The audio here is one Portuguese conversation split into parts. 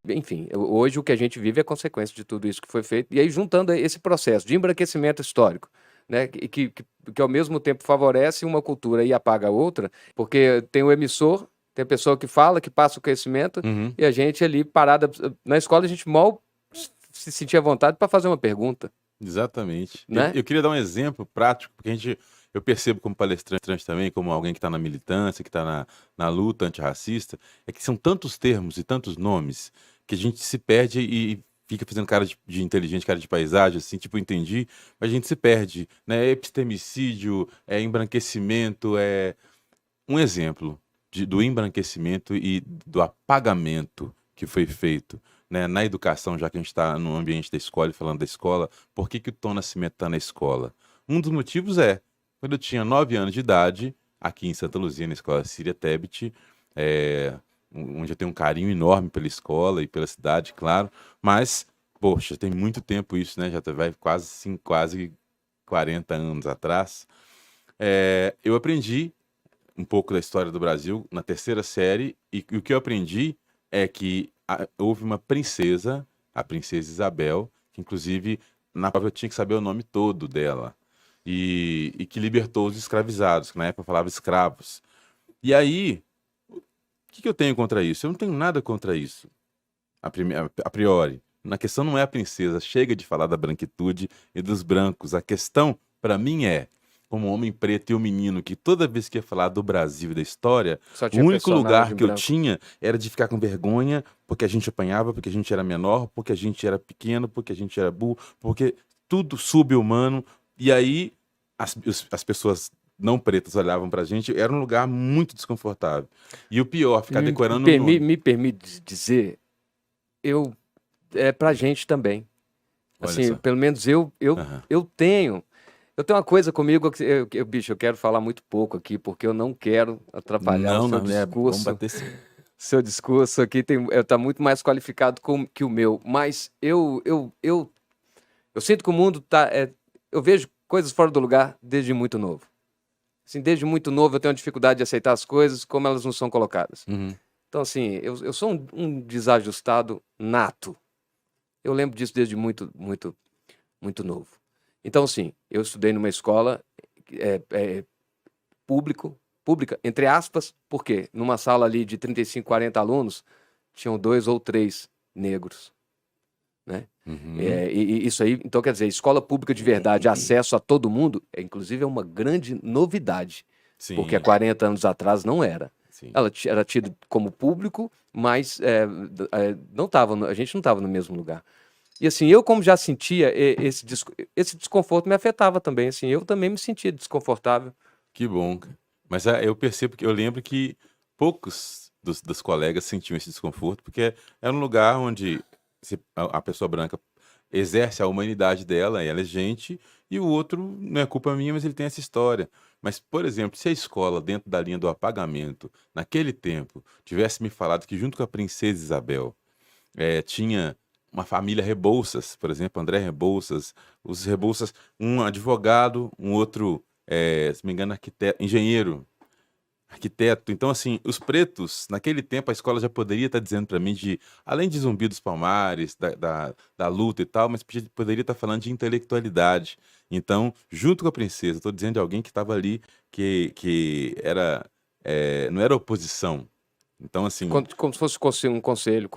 Enfim, hoje o que a gente vive é consequência de tudo isso que foi feito. E aí, juntando esse processo de embranquecimento histórico, né, que ao mesmo tempo favorece uma cultura e apaga a outra, porque tem o emissor, tem a pessoa que fala, que passa o conhecimento, Uhum. e a gente ali parada. Na escola, a gente mal se sentia à vontade para fazer uma pergunta, Exatamente. né? Eu queria dar um exemplo prático, porque eu percebo como palestrante também, como alguém que está na militância, que está na luta antirracista, é que são tantos termos e tantos nomes que a gente se perde e fica fazendo cara de inteligente, cara de paisagem, assim, tipo, entendi, mas a gente se perde, né? Epistemicídio, embranquecimento, um exemplo do embranquecimento e do apagamento que foi feito, né, na educação, já que a gente está no ambiente da escola e falando da escola, por que que o Tom Nascimento está na escola? Um dos motivos é, quando eu tinha 9 anos de idade, aqui em Santa Luzia, na escola Síria Tebet, onde eu tenho um carinho enorme pela escola e pela cidade, claro, mas, poxa, tem muito tempo isso, né, vai quase 40 anos atrás, eu aprendi um pouco da história do Brasil na terceira série, e o que eu aprendi é que houve uma princesa, a princesa Isabel, que inclusive na prova eu tinha que saber o nome todo dela, e que libertou os escravizados, que na época falava escravos. E aí, o que eu tenho contra isso? Eu não tenho nada contra isso, a priori. Na questão não é a princesa, chega de falar da branquitude e dos brancos. A questão, para mim, como um homem preto e um menino que toda vez que ia falar do Brasil e da história, Só o tinha único lugar personagem que eu branco. tinha era de ficar com vergonha, porque a gente apanhava, porque a gente era menor, porque a gente era pequeno, porque a gente era burro, porque tudo sub-humano. E aí as pessoas não pretas olhavam pra gente, era um lugar muito desconfortável. E o pior, ficar decorando o nome. Me permite dizer, é pra gente também. Olha Assim, só. pelo menos Aham. eu tenho uma coisa comigo que bicho, eu quero falar muito pouco aqui, porque eu não quero atrapalhar o Não, seu não, vamos discurso. bater sim. Seu discurso aqui tá muito mais qualificado que o meu, mas eu sinto que o mundo eu vejo coisas fora do lugar desde muito novo. Assim, desde muito novo eu tenho dificuldade de aceitar as coisas como elas não são colocadas. Uhum. Então, assim, eu sou um desajustado nato. Eu lembro disso desde muito novo. Então, assim, eu estudei numa escola pública, entre aspas, porque numa sala ali de 35, 40 alunos, tinham 2 ou 3 negros, né? Uhum. E isso aí, então quer dizer, escola pública de verdade, acesso a todo mundo, inclusive é uma grande novidade, porque há Sim, 40 anos atrás não era. sim. Ela era tida como público, mas não tava, a gente não estava no mesmo lugar. E assim, eu como já sentia esse desconforto me afetava também, assim, eu também me sentia desconfortável. Que bom, cara. Mas eu percebo que eu lembro que poucos dos colegas sentiam esse desconforto, porque era um lugar onde a pessoa branca exerce a humanidade dela, e ela é gente, e o outro não é culpa minha, mas ele tem essa história. Mas, por exemplo, se a escola, dentro da linha do apagamento, naquele tempo, tivesse me falado que junto com a princesa Isabel tinha uma família Rebouças, por exemplo, André Rebouças, os Rebouças, um advogado, um outro, se não me engano, arquiteto. Então, assim, os pretos, naquele tempo, a escola já poderia estar dizendo para mim além de Zumbi dos Palmares, da luta e tal, mas poderia estar falando de intelectualidade. Então, junto com a princesa, estou dizendo de alguém que estava ali, que não era oposição. Então, assim, Como se fosse um conselheiro,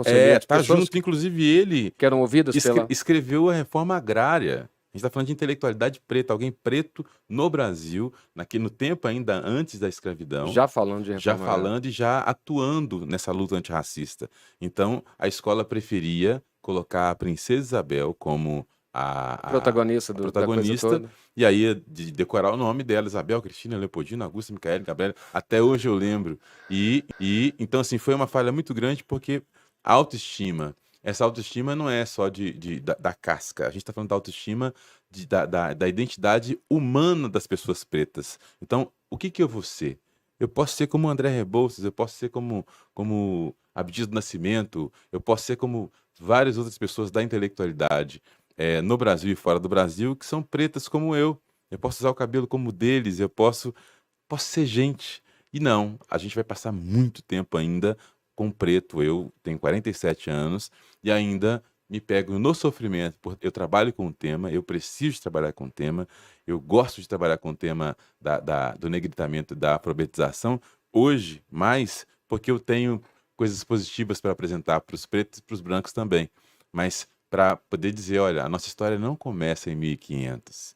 tá pessoas junto, inclusive ele que eram ouvidas pela. escreveu a reforma agrária. A gente está falando de intelectualidade preta, alguém preto no Brasil, no tempo ainda antes da escravidão, Já falando de já reforma agrária. falando e já atuando nessa luta antirracista. Então, a escola preferia colocar a Princesa Isabel como Protagonista a da coisa protagonista, toda. e aí de decorar o nome dela, Isabel, Cristina, Leopoldina, Augusta, Micaela, Gabriela, até hoje eu lembro. Então, assim, foi uma falha muito grande porque a autoestima, essa autoestima não é só da casca, a gente está falando da autoestima da identidade humana das pessoas pretas. Então, o que eu vou ser? Eu posso ser como André Rebouças, eu posso ser como Abdias do Nascimento, eu posso ser como várias outras pessoas da intelectualidade, no Brasil e fora do Brasil, que são pretas como eu. Eu posso usar o cabelo como o deles, eu posso ser gente. E não, a gente vai passar muito tempo ainda com preto. Eu tenho 47 anos e ainda me pego no sofrimento, porque eu trabalho com o tema, eu preciso trabalhar com o tema, eu gosto de trabalhar com o tema do negritamento, da alfabetização, hoje mais porque eu tenho coisas positivas para apresentar para os pretos e para os brancos também, mas para poder dizer, olha, a nossa história não começa em 1500,